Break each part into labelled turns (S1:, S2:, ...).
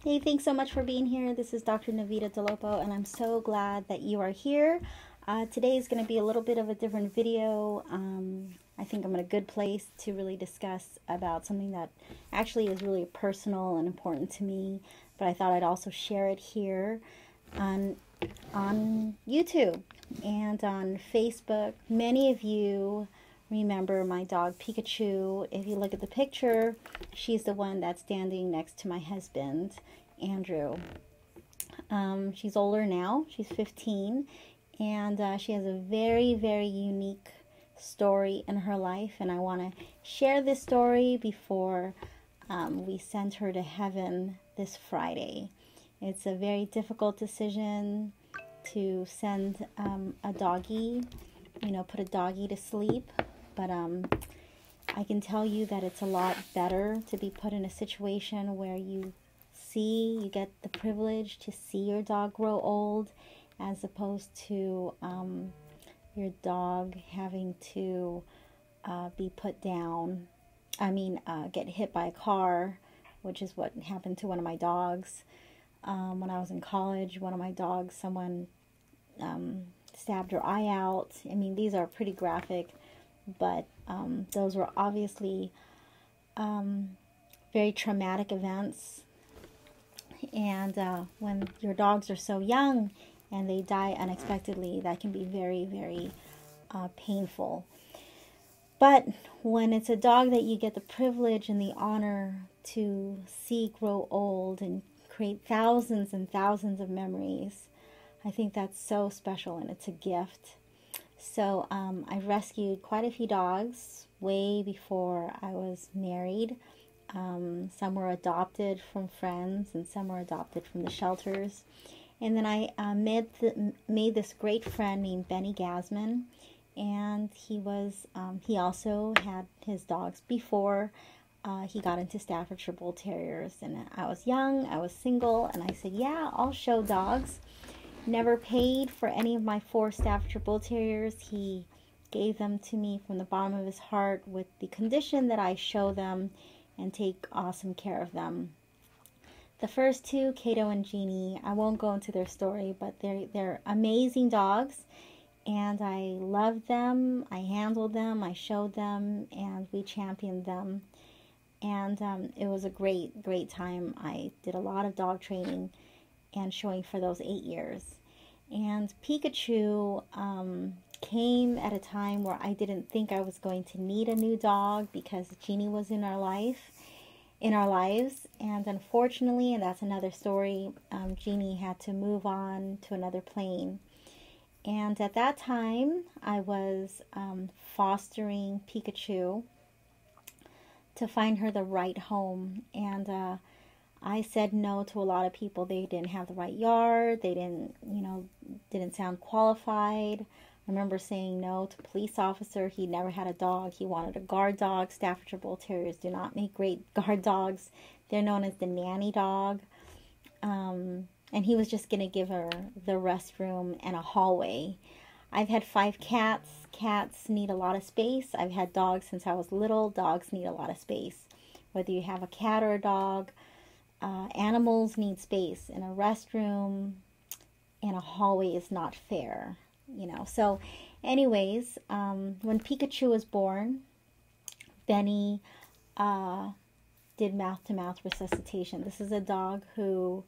S1: Hey, thanks so much for being here. This is Dr. Navita Dolopo, and I'm so glad that you are here. Today is going to be a little bit of a different video. I think I'm in a good place to really discuss about something that actually is really personal and important to me, but I thought I'd also share it here on YouTube and on Facebook. Many of you remember my dog Pikachu. If you look at the picture, she's the one that's standing next to my husband, Andrew. She's older now. She's 15, and she has a very, very unique story in her life, and I want to share this story before we send her to heaven this Friday. It's a very difficult decision to send a doggy, put a doggy to sleep. But I can tell you that it's a lot better to be put in a situation where you get the privilege to see your dog grow old, as opposed to your dog having to be put down. Get hit by a car, which is what happened to one of my dogs. When I was in college, one of my dogs, someone stabbed her eye out. These are pretty graphic. But those were obviously very traumatic events. And when your dogs are so young and they die unexpectedly, that can be very, very painful. But when it's a dog that you get the privilege and the honor to see grow old and create thousands and thousands of memories, I think that's so special, and it's a gift. So I rescued quite a few dogs way before I was married. Some were adopted from friends, and some were adopted from the shelters. And then I made this great friend named Benny Gasman, and he also had his dogs before he got into Staffordshire Bull Terriers. And I was young, I was single, and I said, yeah, I'll show dogs. Never paid for any of my 4 Staffordshire Bull Terriers. He gave them to me from the bottom of his heart with the condition that I show them and take awesome care of them. The first 2, Kato and Jeannie, I won't go into their story, but they're amazing dogs, and I loved them, I handled them, I showed them, and we championed them. And it was a great, great time. I did a lot of dog training and showing for those 8 years. And Pikachu came at a time where I didn't think I was going to need a new dog, because Jeannie was in our lives. And unfortunately, and that's another story, Jeannie had to move on to another plane. And at that time, I was fostering Pikachu to find her the right home. And I said no to a lot of people. They didn't have the right yard. They didn't sound qualified. I remember saying no to a police officer. He never had a dog. He wanted a guard dog. Staffordshire Bull Terriers do not make great guard dogs. They're known as the nanny dog. And he was just going to give her the restroom and a hallway. I've had 5 cats. Cats need a lot of space. I've had dogs since I was little. Dogs need a lot of space. Whether you have a cat or a dog, animals need space, and a restroom and a hallway is not fair, So anyways, when Pikachu was born, Benny did mouth-to-mouth resuscitation. This is a dog who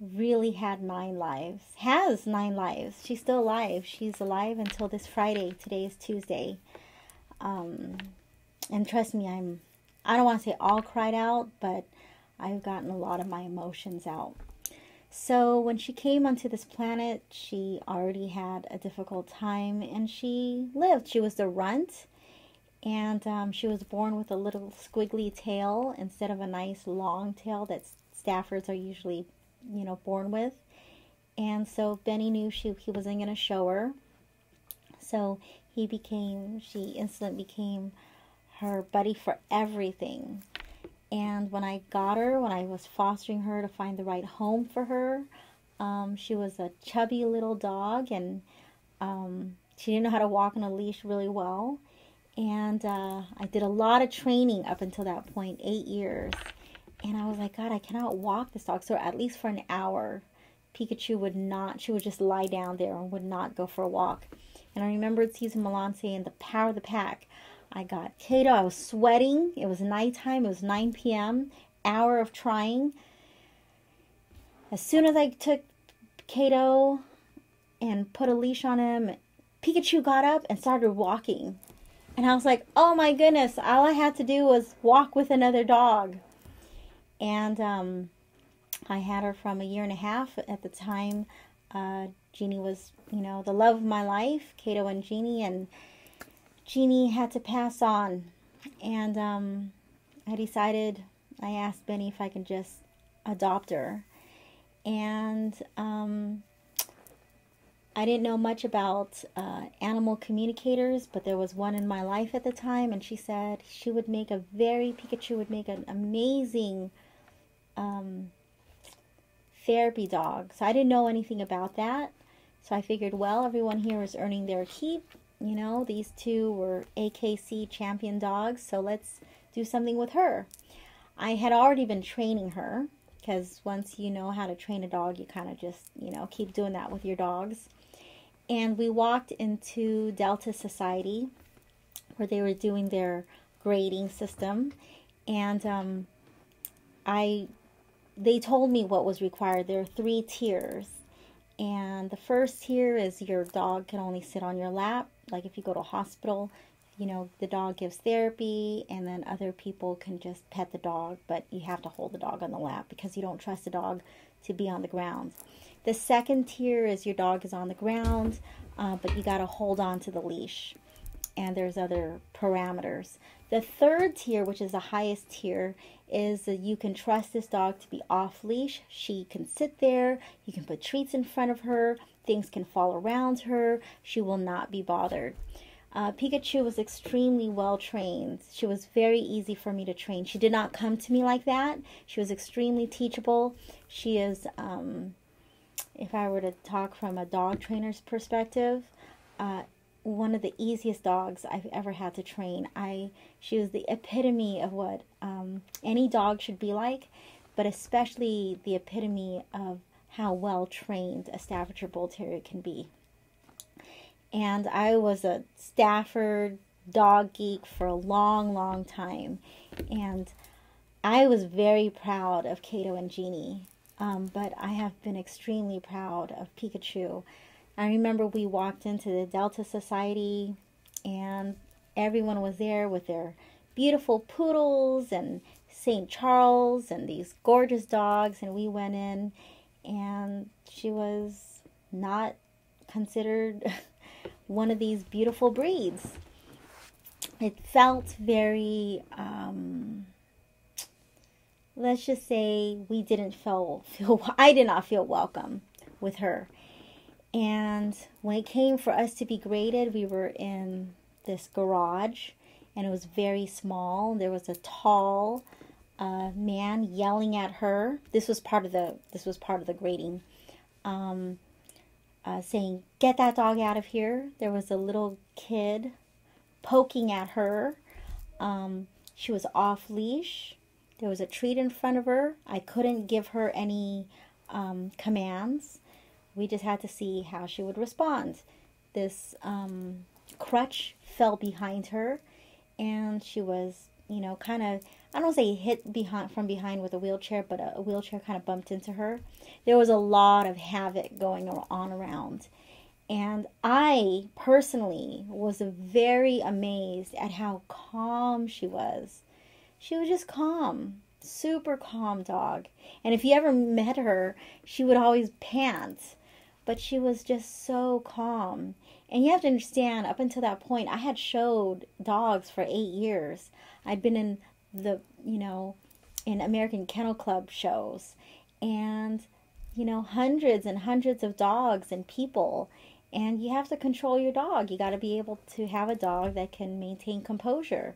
S1: really had 9 lives, has 9 lives. She's still alive. She's alive until this Friday. Today is Tuesday. And trust me, I don't want to say all cried out, but I've gotten a lot of my emotions out. So when she came onto this planet, she already had a difficult time, and she lived. She was the runt, and she was born with a little squiggly tail instead of a nice long tail that Staffords are usually, born with. And so Benny knew he wasn't going to show her. So she instantly became her buddy for everything. And when I was fostering her to find the right home for her, she was a chubby little dog, and she didn't know how to walk on a leash really well. And I did a lot of training up until that point, 8 years. And I was like, God, I cannot walk this dog. So at least for an hour, Pikachu would not, she would just lie down there and would not go for a walk. And I remembered season Milan saying the power of the pack. I got Kato, I was sweating. It was nighttime, it was 9 p.m., hour of trying. As soon as I took Kato and put a leash on him, Pikachu got up and started walking. And I was like, oh my goodness, all I had to do was walk with another dog. And I had her from a year and a half. At the time, Jeannie was, you know, the love of my life, Kato and Jeannie, and Jeannie had to pass on. And I asked Benny if I could just adopt her. And I didn't know much about animal communicators, but there was one in my life at the time, and she said Pikachu would make an amazing therapy dog. So I didn't know anything about that. So I figured, well, everyone here is earning their keep. You know, these two were AKC champion dogs, so let's do something with her. I had already been training her, because once you know how to train a dog, you kind of just, you know, keep doing that with your dogs. And we walked into Delta Society, where they were doing their grading system, and they told me what was required. There are 3 tiers, and the first tier is your dog can only sit on your lap. Like if you go to a hospital, you know, the dog gives therapy, and then other people can just pet the dog, but you have to hold the dog on the lap because you don't trust the dog to be on the ground. The second tier is your dog is on the ground, but you got to hold on to the leash, and there's other parameters. The third tier, which is the highest tier, is that you can trust this dog to be off leash. She can sit there, you can put treats in front of her, things can fall around her, she will not be bothered. Pikachu was extremely well trained. She was very easy for me to train. She did not come to me like that. She was extremely teachable. She is, if I were to talk from a dog trainer's perspective, one of the easiest dogs I've ever had to train. She was the epitome of what any dog should be like, but especially the epitome of how well trained a Staffordshire Bull Terrier can be. And I was a Stafford dog geek for a long, long time. And I was very proud of Kato and Jeannie. But I have been extremely proud of Pikachu. I remember we walked into the Delta Society, and everyone was there with their beautiful poodles and St. Charles and these gorgeous dogs. And we went in, and she was not considered one of these beautiful breeds. It felt very, let's just say I did not feel welcome with her. And when it came for us to be graded, we were in this garage, and it was very small. There was a tall man yelling at her. This was part of the grading. Saying, "Get that dog out of here." There was a little kid poking at her. She was off leash. There was a treat in front of her. I couldn't give her any commands. We just had to see how she would respond. This crutch fell behind her, and she was, you know, kind of, I don't say hit from behind with a wheelchair, but a wheelchair kind of bumped into her. There was a lot of havoc going on around. And I personally was very amazed at how calm she was. She was just calm, super calm dog. And if you ever met her, she would always pant, but she was just so calm. And you have to understand, up until that point, I had showed dogs for 8 years. I'd been in in American Kennel Club shows, and, you know, hundreds and hundreds of dogs and people. And you have to control your dog. You got to be able to have a dog that can maintain composure.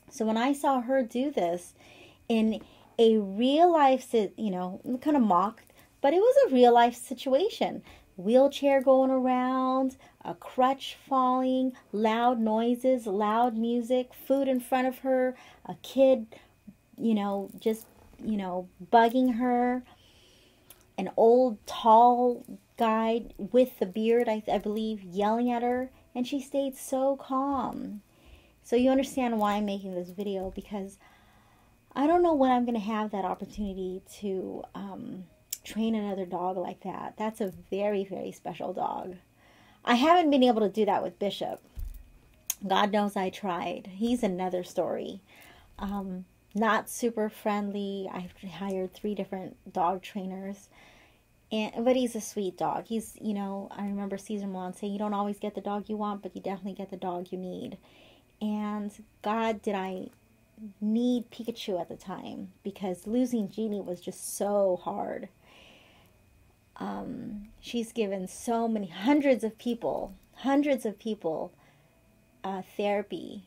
S1: So when I saw her do this in a real life, kind of mocked, but it was a real life situation. Wheelchair going around, a crutch falling, loud noises, loud music, food in front of her, a kid, just bugging her. An old, tall guy with the beard, I believe, yelling at her. And she stayed so calm. So you understand why I'm making this video, because I don't know when I'm going to have that opportunity to train another dog like that. That's a very, very special dog. I haven't been able to do that with Bishop. God knows I tried. He's another story. Not super friendly. I've hired 3 different dog trainers. But he's a sweet dog. He's, I remember Cesar Millan saying, you don't always get the dog you want, but you definitely get the dog you need. And God, did I need Pikachu at the time, because losing Jeannie was just so hard. She's given so many, hundreds of people, therapy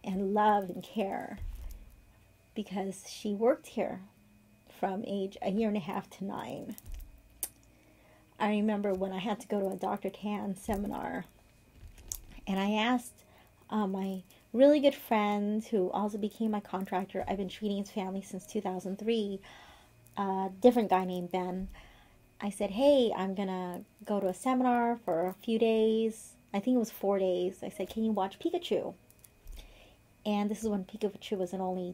S1: and love and care, because she worked here from age 1.5 to 9. I remember when I had to go to a Dr. Tan seminar, and I asked my really good friend, who also became my contractor, I've been treating his family since 2003, a different guy named Ben. I said, hey, I'm going to go to a seminar for a few days. I think it was 4 days. I said, can you watch Pikachu? And this is when Pikachu was an only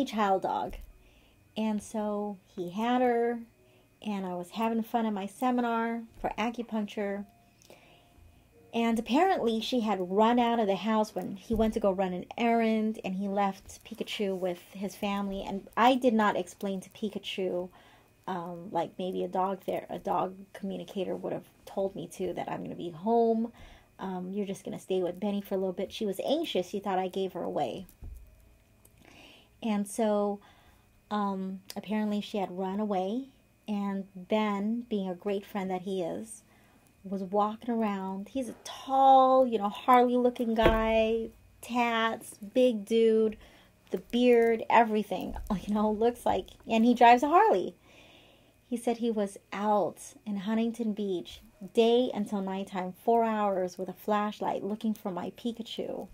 S1: child dog. And so he had her, and I was having fun at my seminar for acupuncture. And apparently she had run out of the house when he went to go run an errand, and he left Pikachu with his family. And I did not explain to Pikachu, like maybe a dog communicator would have told me to, that I'm going to be home. You're just going to stay with Benny for a little bit. She was anxious. She thought I gave her away. And so apparently she had run away. And Ben, being a great friend that he is, was walking around. He's a tall, Harley-looking guy, tats, big dude, the beard, everything, looks like, and he drives a Harley. He said he was out in Huntington Beach, day until nighttime, 4 hours with a flashlight looking for my Pikachu.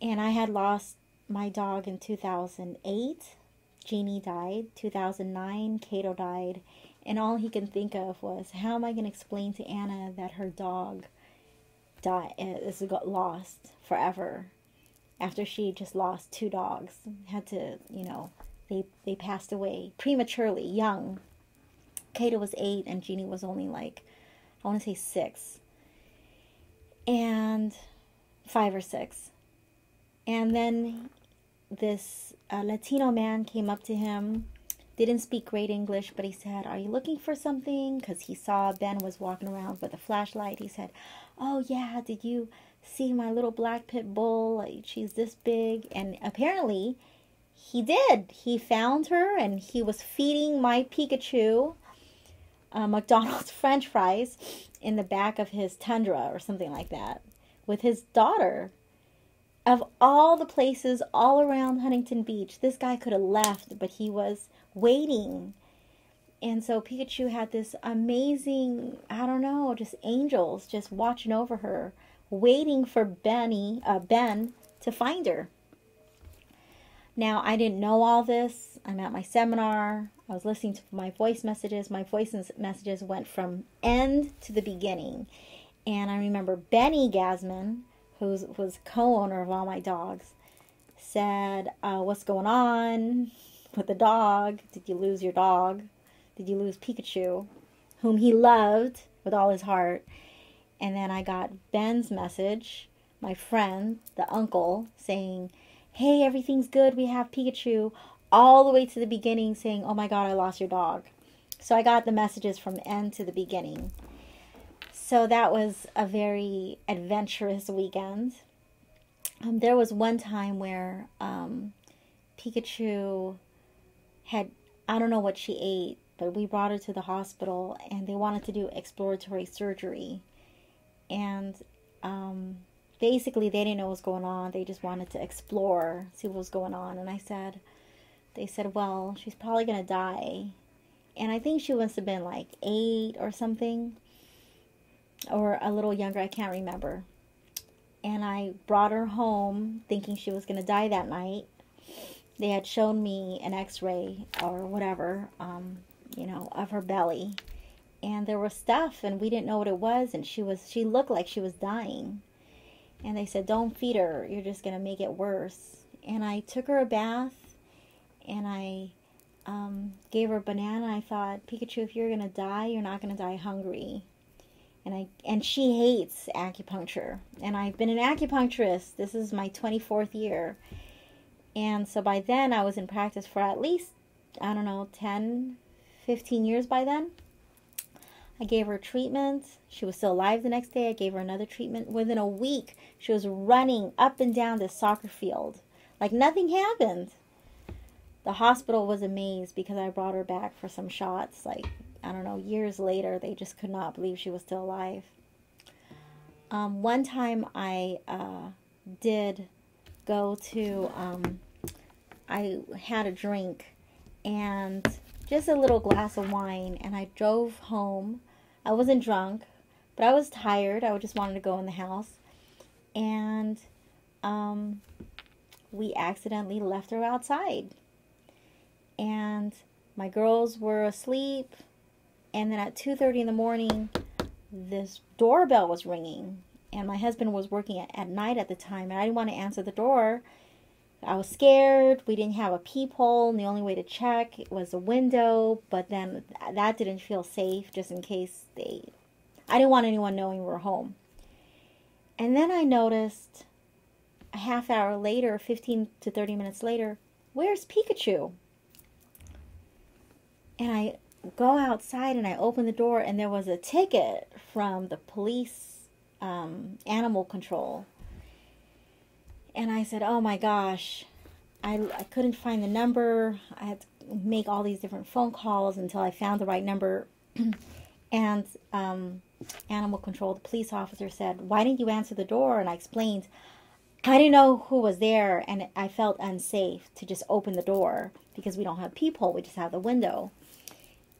S1: And I had lost my dog in 2008. Jeannie died. 2009, Kato died. And all he can think of was, how am I going to explain to Anna that her dog got lost forever, after she just lost 2 dogs? Had to, they passed away prematurely, young. Kato was 8 and Jeannie was only like, I want to say 6. And 5 or 6. And then this Latino man came up to him, didn't speak great English, but he said, are you looking for something? Because he saw Ben was walking around with a flashlight. He said, oh yeah, did you see my little black pit bull? Like, she's this big. And apparently he did. He found her, and he was feeding my Pikachu McDonald's French fries in the back of his Tundra or something like that with his daughter. Of all the places all around Huntington Beach, this guy could have left, but he was waiting. And so Pikachu had this amazing, I don't know, just angels just watching over her, waiting for Ben to find her. Now, I didn't know all this. I'm at my seminar. I was listening to my voice messages. My voice messages went from end to the beginning. And I remember Benny Gasman, who was co-owner of all my dogs, said, what's going on with the dog? Did you lose your dog? Did you lose Pikachu, whom he loved with all his heart? And then I got Ben's message, my friend, the uncle, saying, hey, everything's good, we have Pikachu, all the way to the beginning saying, oh my God, I lost your dog. So I got the messages from end to the beginning. So that was a very adventurous weekend. There was one time where Pikachu had, I don't know what she ate, but we brought her to the hospital and they wanted to do exploratory surgery. And basically they didn't know what was going on. They just wanted to explore, see what was going on. And they said, well, she's probably going to die. And I think she must have been like 8 or something, or a little younger, I can't remember. And I brought her home thinking she was going to die that night. they had shown me an x-ray or whatever, of her belly. And there was stuff, and we didn't know what it was, and she looked like she was dying. And they said, don't feed her, you're just going to make it worse. And I took her a bath, and I gave her a banana. I thought, Pikachu, if you're going to die, you're not going to die hungry. And she hates acupuncture. And I've been an acupuncturist. This is my 24th year. And so by then, I was in practice for at least, 10, 15 years by then. I gave her treatment. She was still alive the next day. I gave her another treatment. Within a week, she was running up and down this soccer field like nothing happened. The hospital was amazed because I brought her back for some shots. Years later, they just could not believe she was still alive. One time I did go to, I had a drink and just a little glass of wine, and I drove home. I wasn't drunk, but I was tired. I just wanted to go in the house. And we accidentally left her outside. And my girls were asleep. And then at 2:30 in the morning, this doorbell was ringing. And my husband was working at night at the time, and I didn't want to answer the door. I was scared. We didn't have a peephole, and the only way to check was a window. But then that didn't feel safe, just in case I didn't want anyone knowing we were home. And then I noticed a half hour later, 15 to 30 minutes later, where's Pikachu? And I go outside and I open the door, and there was a ticket from the police animal control. And I said, oh my gosh, I couldn't find the number. I had to make all these different phone calls until I found the right number. And animal control, the police officer said, why didn't you answer the door? And I explained, I didn't know who was there, and I felt unsafe to just open the door because we don't have peephole, we just have the window.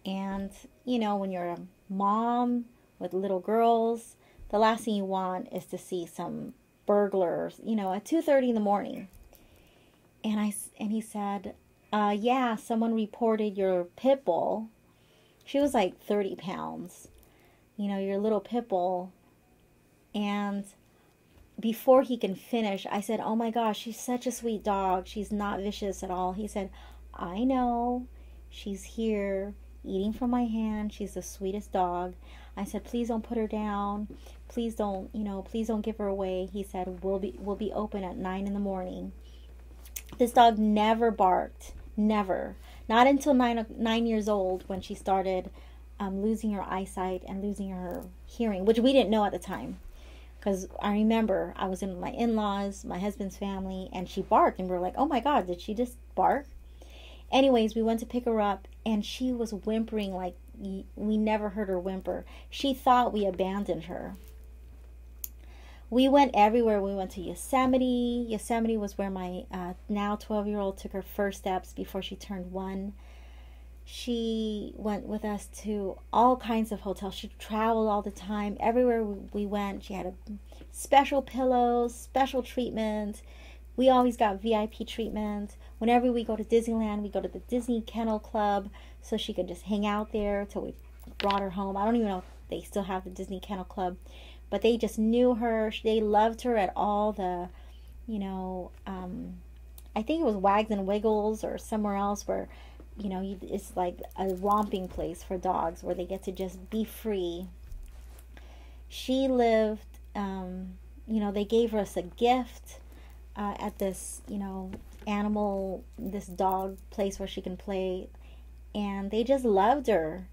S1: And, when you're a mom with little girls, the last thing you want is to see some burglars, at 2:30 in the morning. And he said, yeah, someone reported your pit bull. She was like 30 pounds, your little pit bull. And before he can finish, I said, oh my gosh, she's such a sweet dog. She's not vicious at all. He said, I know. She's here eating from my hand. She's the sweetest dog. I said, please don't put her down. Please don't give her away. He said, we'll be open at 9 in the morning. This dog never barked. Never. Not until 9 years old, when she started losing her eyesight and losing her hearing, which we didn't know at the time. Because I remember I was in my in-laws, my husband's family, and she barked. And we were like, oh my God, did she just bark? Anyways, we went to pick her up, and she was whimpering like we never heard her whimper. She thought we abandoned her. We went everywhere. We went to Yosemite. Yosemite was where my now 12-year-old took her first steps before she turned 1. She went with us to all kinds of hotels. She traveled all the time. Everywhere we went, she had special pillows, special treatment. We always got VIP treatment. Whenever we go to Disneyland, we go to the Disney Kennel Club so she could just hang out there till we brought her home. I don't even know if they still have the Disney Kennel Club, but they just knew her. They loved her at all the, I think it was Wags and Wiggles or somewhere else where, it's like a romping place for dogs where they get to just be free. She lived, they gave us a gift at this, this dog place where she can play, and they just loved her.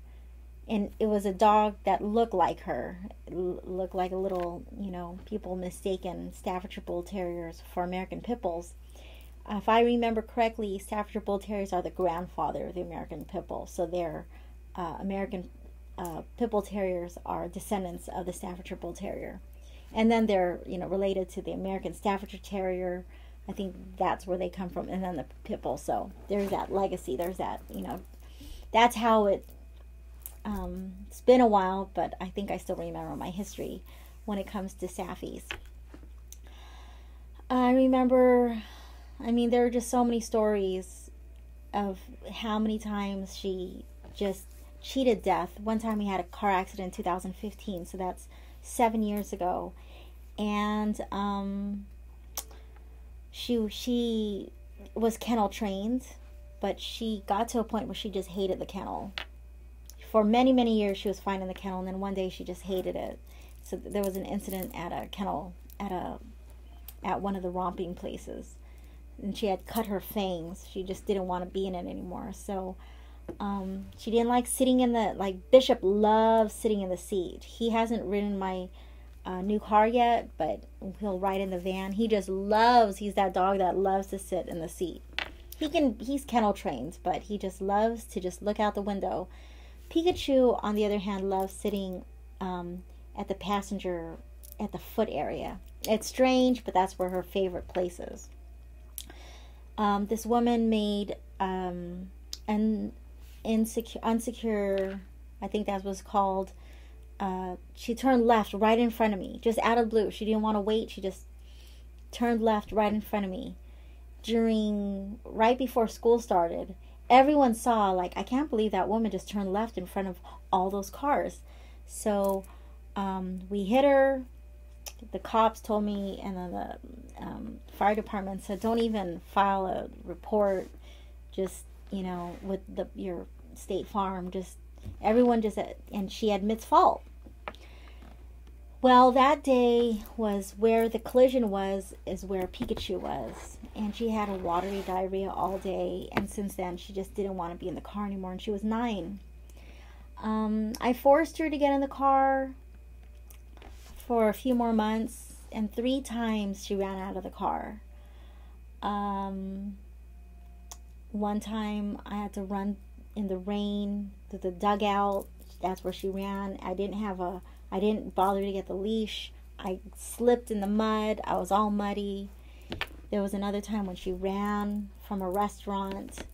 S1: And it was a dog that looked like her. It looked like a little, people mistaken Staffordshire Bull Terriers for American Pit Bulls. If I remember correctly, Staffordshire Bull Terriers are the grandfather of the American Pit Bull. So their American Pit Bull Terriers are descendants of the Staffordshire Bull Terrier. And then they're, related to the American Staffordshire Terrier. I think that's where they come from. And then the Pit Bull. So there's that legacy. There's that, that's how it's been a while, but I think I still remember my history when it comes to Staffies. I remember I mean, there are just so many stories of how many times she just cheated death. One time we had a car accident in 2015, so that's 7 years ago. And she was kennel trained, but she got to a point where she just hated the kennel. For many, many years she was fine in the kennel, and then one day she just hated it. So there was an incident at a kennel at one of the romping places, and she had cut her fangs. She just didn't want to be in it anymore. So she didn't like sitting in the, like, Bishop loves sitting in the seat. He hasn't ridden my new car yet, but he'll ride in the van. He just loves, he's that dog that loves to sit in the seat. He's kennel trained, but he just loves to just look out the window. Pikachu, on the other hand, loves sitting at the passenger, at the foot area. It's strange, but that's where her favorite place is. This woman made an unsecure, I think that was called, she turned left right in front of me, just out of the blue. She didn't want to wait. She just turned left right in front of me right before school started. Everyone saw, like, I can't believe that woman just turned left in front of all those cars. So we hit her. The cops told me, and then the fire department said, don't even file a report, just, with your State Farm, just everyone just, and she admits fault. Well, that day was where the collision is where Pikachu was, and she had a watery diarrhea all day, and since then she just didn't want to be in the car anymore, and she was 9. I forced her to get in the car for a few more months, and 3 times she ran out of the car. One time I had to run in the rain to the dugout. That's where she ran. I didn't bother to get the leash. I slipped in the mud. I was all muddy. There was another time when she ran from a restaurant,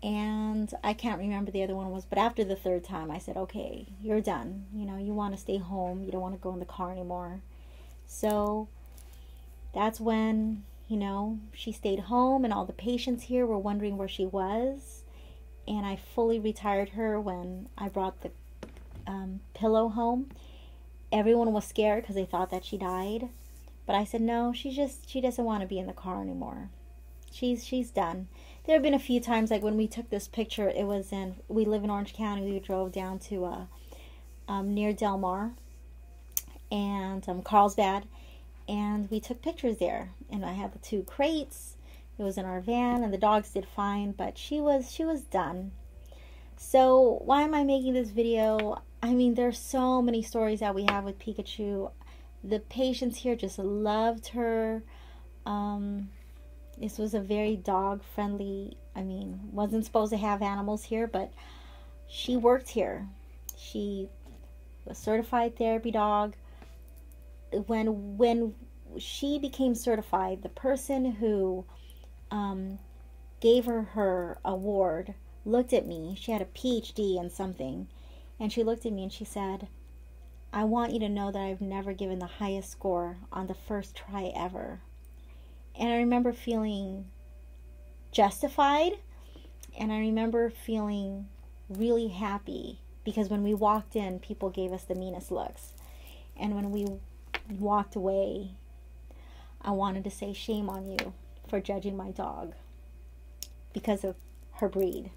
S1: and I can't remember the other one was, but after the 3rd time I said, okay, you're done. You want to stay home. You don't want to go in the car anymore. So that's when, she stayed home, and all the patients here were wondering where she was. And I fully retired her when I brought the pillow home. Everyone was scared because they thought that she died. But I said, no, she doesn't want to be in the car anymore. She's done. There have been a few times, like when we took this picture, we live in Orange County. We drove down to near Del Mar and Carlsbad, and we took pictures there. And I had the 2 crates. It was in our van, and the dogs did fine, but she was done. So why am I making this video? I mean, there's so many stories that we have with Pikachu. The patients here just loved her. This was a very dog-friendly, wasn't supposed to have animals here, but she worked here. She was certified therapy dog. When she became certified, the person who gave her award looked at me. She had a PhD in something, and she looked at me and she said, I want you to know that I've never given the highest score on the first try ever. And I remember feeling justified, and I remember feeling really happy, because when we walked in, people gave us the meanest looks, and when we walked away, I wanted to say, shame on you for judging my dog because of her breed.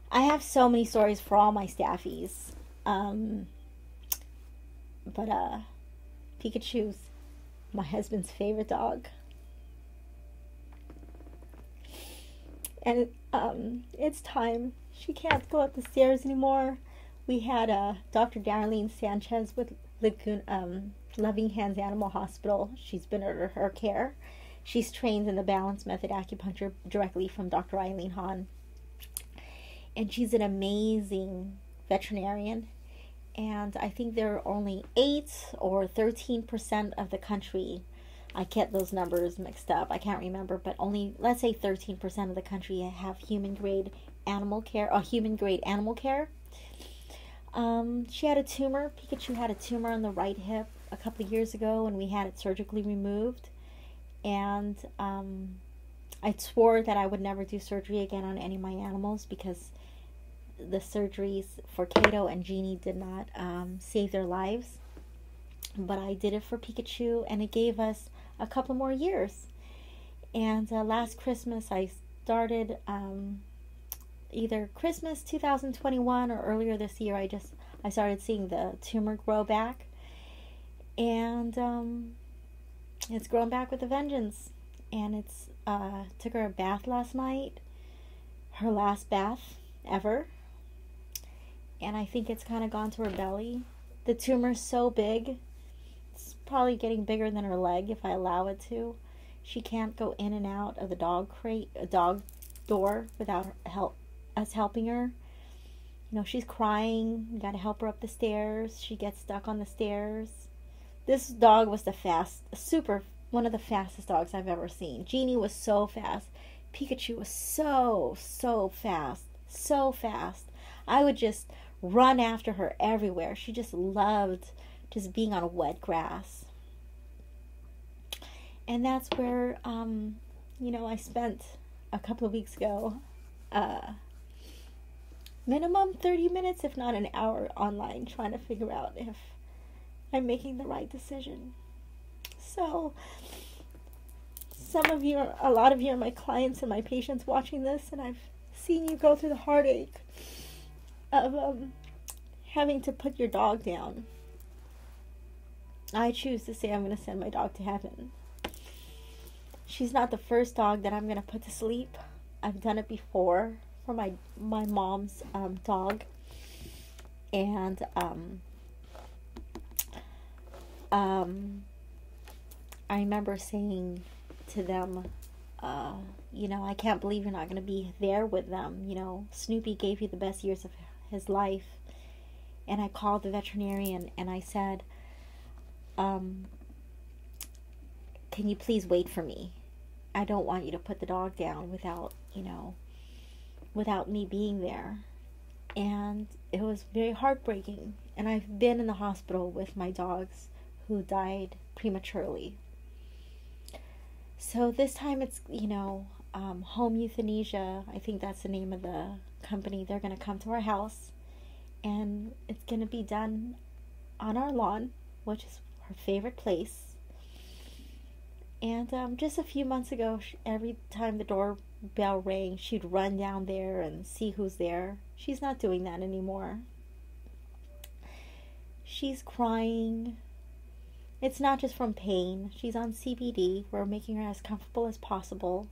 S1: I have so many stories for all my staffies, but Pikachu's my husband's favorite dog, and it's time. She can't go up the stairs anymore. We had Dr. Darlene Sanchez with Loving Hands Animal Hospital. She's been under her care. She's trained in the balance method acupuncture directly from Dr. Eileen Hahn. And she's an amazing veterinarian. And I think there are only 8 or 13% of the country. I get those numbers mixed up. I can't remember, but only, let's say 13% of the country have human-grade animal care, human-grade animal care. She had a tumor. Pikachu had a tumor on the right hip a couple of years ago, and we had it surgically removed. And I swore that I would never do surgery again on any of my animals because the surgeries for Kato and Genie did not save their lives. But I did it for Pikachu, and it gave us a couple more years. And last Christmas, I started either Christmas 2021 or earlier this year. I started seeing the tumor grow back, and it's grown back with a vengeance. And it's took her a bath last night, her last bath ever, and I think it's kind of gone to her belly. The tumor's so big, it's probably getting bigger than her leg if I allow it to. She can't go in and out of the dog door without us helping her. You know, she's crying. We got to help her up the stairs. She gets stuck on the stairs. This dog was one of the fastest dogs I've ever seen. Genie was so fast. Pikachu was so fast. So fast. I would just run after her everywhere. She just loved just being on wet grass. And that's where, I spent a couple of weeks ago, minimum 30 minutes, if not an hour, online trying to figure out if I'm making the right decision. So, a lot of you are my clients and my patients watching this, and I've seen you go through the heartache of having to put your dog down. I choose to say I'm going to send my dog to heaven. She's not the first dog that I'm going to put to sleep. I've done it before for my mom's dog. And I remember saying to them, I can't believe you're not going to be there with them. Snoopy gave you the best years of his life. And I called the veterinarian and I said, can you please wait for me? I don't want you to put the dog down without me being there. And it was very heartbreaking. And I've been in the hospital with my dogs who died prematurely. So this time it's, Home Euthanasia. I think that's the name of the company. They're going to come to our house. And it's going to be done on our lawn, which is her favorite place. And just a few months ago, every time the doorbell rang, she'd run down there and see who's there. She's not doing that anymore. She's crying. It's not just from pain. She's on CBD. We're making her as comfortable as possible.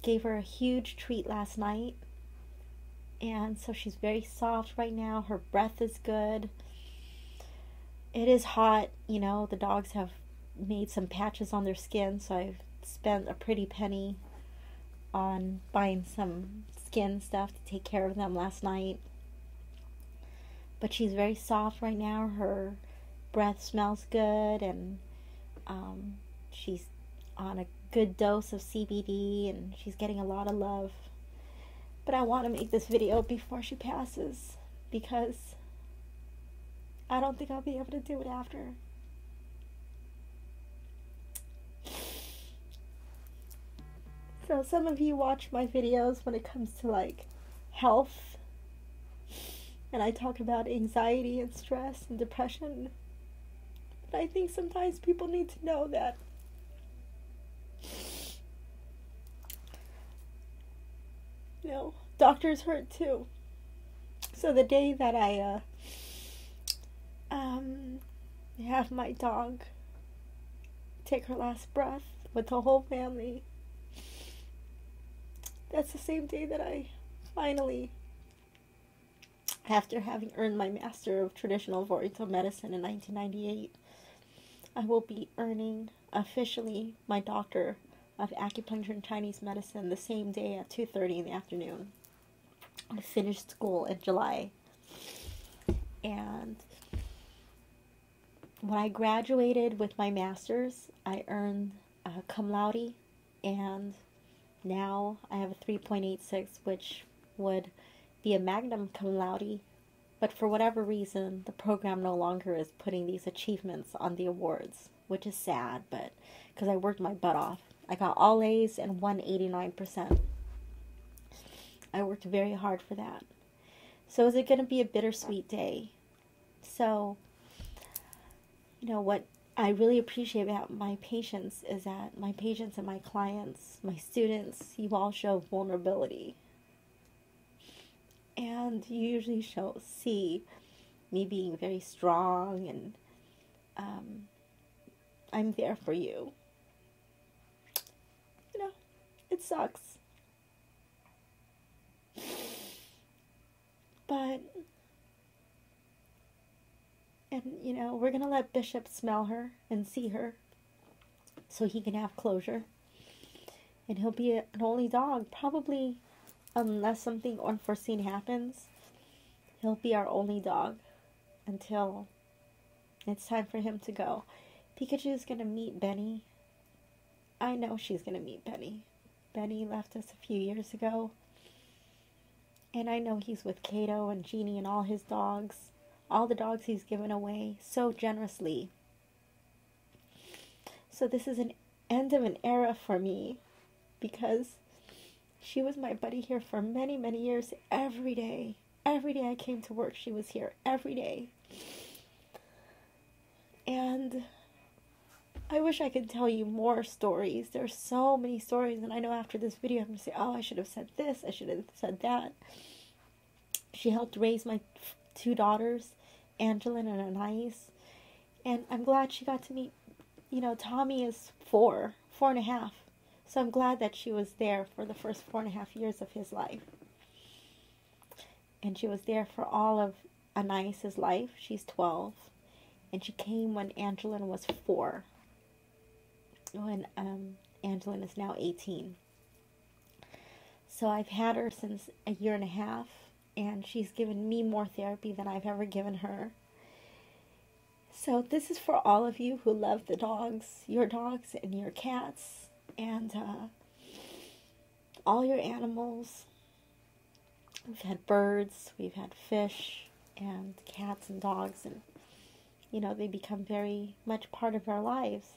S1: Gave her a huge treat last night. And so she's very soft right now. Her breath is good. It is hot. The dogs have made some patches on their skin, so I've spent a pretty penny on buying some skin stuff to take care of them last night. But she's very soft right now. Her breath smells good, and she's on a good dose of CBD, and she's getting a lot of love. But I want to make this video before she passes, because I don't think I'll be able to do it after. So some of you watch my videos when it comes to health, and I talk about anxiety and stress and depression. But I think sometimes people need to know that doctors hurt too. So the day that I have my dog take her last breath with the whole family, that's the same day that I finally, after having earned my Master of Traditional Oriental Medicine in 1998, I will be earning officially my Doctor of Acupuncture and Chinese Medicine the same day at 2:30 in the afternoon. I finished school in July. And when I graduated with my master's, I earned a cum laude, and now I have a 3.86, which would be a magna cum laude. But for whatever reason, the program no longer is putting these achievements on the awards. which is sad, but because I worked my butt off. I got all A's and 189%. I worked very hard for that. So is it going to be a bittersweet day? So, what I really appreciate about my patients is that my patients and my clients, my students, you all show vulnerability. And you usually see me being very strong, and I'm there for you. It sucks. But, and we're going to let Bishop smell her and see her so he can have closure. And he'll be an only dog, probably, unless something unforeseen happens. He'll be our only dog until it's time for him to go. Pikachu's going to meet Benny. I know she's going to meet Benny. Benny left us a few years ago. And I know he's with Kato and Genie and all his dogs. All the dogs he's given away so generously. So this is an end of an era for me. Because she was my buddy here for many, many years. Every day. Every day I came to work, she was here. Every day. And I wish I could tell you more stories. There's so many stories, and I know after this video I'm going to say, oh, I should have said this, I should have said that. She helped raise my 2 daughters, Angelin and Anais, and I'm glad she got to meet, Tommy is 4.5, so I'm glad that she was there for the first 4.5 years of his life. And she was there for all of Anais' life. She's 12, and she came when Angelin was 4. When Angelin is now 18. So I've had her since a 1.5 years, and she's given me more therapy than I've ever given her. So this is for all of you who love the dogs, your dogs and your cats, and all your animals. We've had birds, we've had fish, and cats and dogs, and they become very much part of our lives.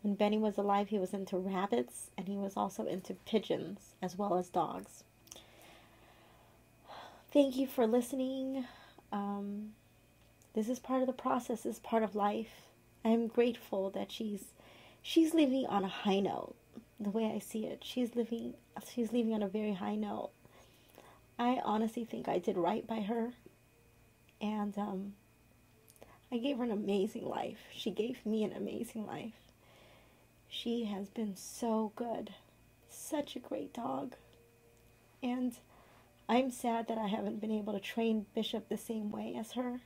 S1: When Benny was alive, he was into rabbits, and he was also into pigeons, as well as dogs. Thank you for listening. This is part of the process. This is part of life. I'm grateful that she's leaving on a high note. The way I see it, she's leaving on a very high note. I honestly think I did right by her, and I gave her an amazing life. She gave me an amazing life. She has been so good. Such a great dog. And I'm sad that I haven't been able to train Bishop the same way as her.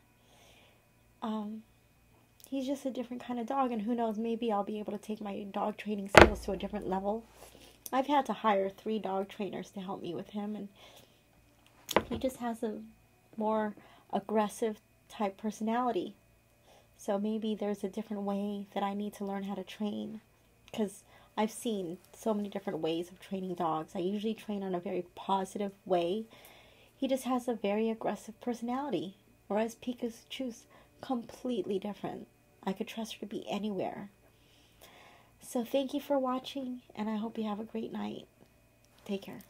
S1: He's just a different kind of dog, and who knows, maybe I'll be able to take my dog training skills to a different level. I've had to hire 3 dog trainers to help me with him, and he just has a more aggressive type personality. So maybe there's a different way that I need to learn how to train. Because I've seen so many different ways of training dogs. I usually train on a very positive way. He just has a very aggressive personality. Whereas Pikachu's completely different. I could trust her to be anywhere. So thank you for watching, and I hope you have a great night. Take care.